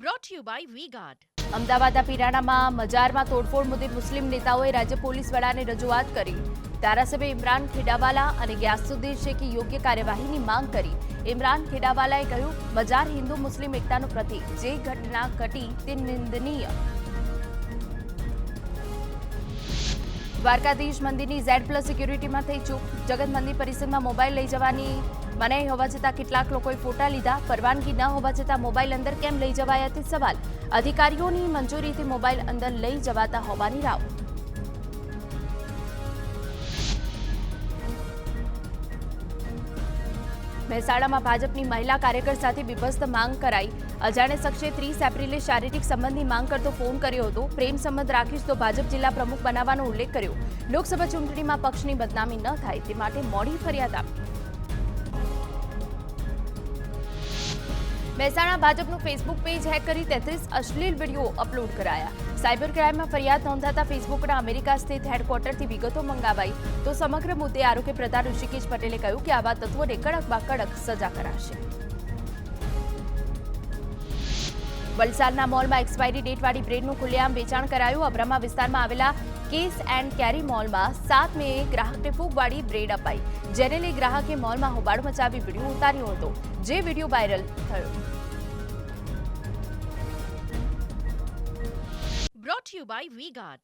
Brought to you by V-Guard. અમદાવાદના પિરાણામાં મજારમાં તોડફોડ મુદ્દે મુસ્લિમ નેતાઓએ રાજ્ય પોલીસ વડાને રજૂઆત કરી. ધારાસભ્ય ઇમરાન ખેડાવાલા અને ગ્યાસુદ્દીન શેખે યોગ્ય કાર્યવાહીની માંગ કરી. ઇમરાન ખેડાવાલાએ કહ્યું, મજાર હિન્દુ મુસ્લિમ એકતાનું પ્રતીક. જે ઘટના ઘટી તે નિંદનીય. દ્વારકાધીશ મંદિરની Z+ સિક્યુરિટીમાં થઈ ચૂક. જગત મંદિર પરિસરમાં મોબાઈલ લઈ જવાની મનાઈ હોવા છતાં કેટલાક લોકોએ ફોટા લીધા. પરવાનગી ન હોવા છતાં મોબાઈલ અંદર કેમ લઈ જવાયા તે સવાલ. અધિકારીઓની મંજૂરીથી મોબાઈલ અંદર લઈ જવાતા હોવાની રાવ. મહેસાણામાં ભાજપની મહિલા કાર્યકર સાથે બીભત્સ માંગ કરાઈ. અજાણ્યા શખ્સે 30 એપ્રિલે શારીરિક સંબંધની માંગ કરતો ફોન કર્યો હતો. પ્રેમ સંબંધ રાખીશ તો ભાજપ જિલ્લા પ્રમુખ બનાવવાનો ઉલ્લેખ કર્યો. લોકસભા ચૂંટણીમાં પક્ષની બદનામી ન થાય તે માટે મોડી ફરિયાદ આપી. મહેસાણા ભાજપનું ફેસબુક પેજ હેક કરી 33 અશ્લીલ વિડીયો અપલોડ કરાયા. સાયબર ક્રાઇમમાં ફરિયાદ નોંધાતા ફેસબુકના અમેરિકા સ્થિત હેડક્વાર્ટરથી વિગતો મંગાવાઈ. તો સમગ્ર મુદ્દે આરોગ્ય પ્રધાન ઋષિકેશ પટેલે કહ્યું કે આવા તત્વોને કડકમાં કડક સજા કરાશે. વલસાડના મોલમાં એક્સપાયરી ડેટવાળી બ્રેડનું ખુલ્લેઆમ વેચાણ કરાયું. અબ્રામા વિસ્તારમાં આવેલા કેસ એન્ડ કેરી મોલમાં 7 મેએ ગ્રાહકને ફૂગવાળી બ્રેડ અપાઈ. જેને લઈ ગ્રાહકે મોલમાં હોબાળો મચાવી વિડીયો ઉતાર્યો હતો, જે વિડીયો વાયરલ થયો. Brought to you by V-Guard.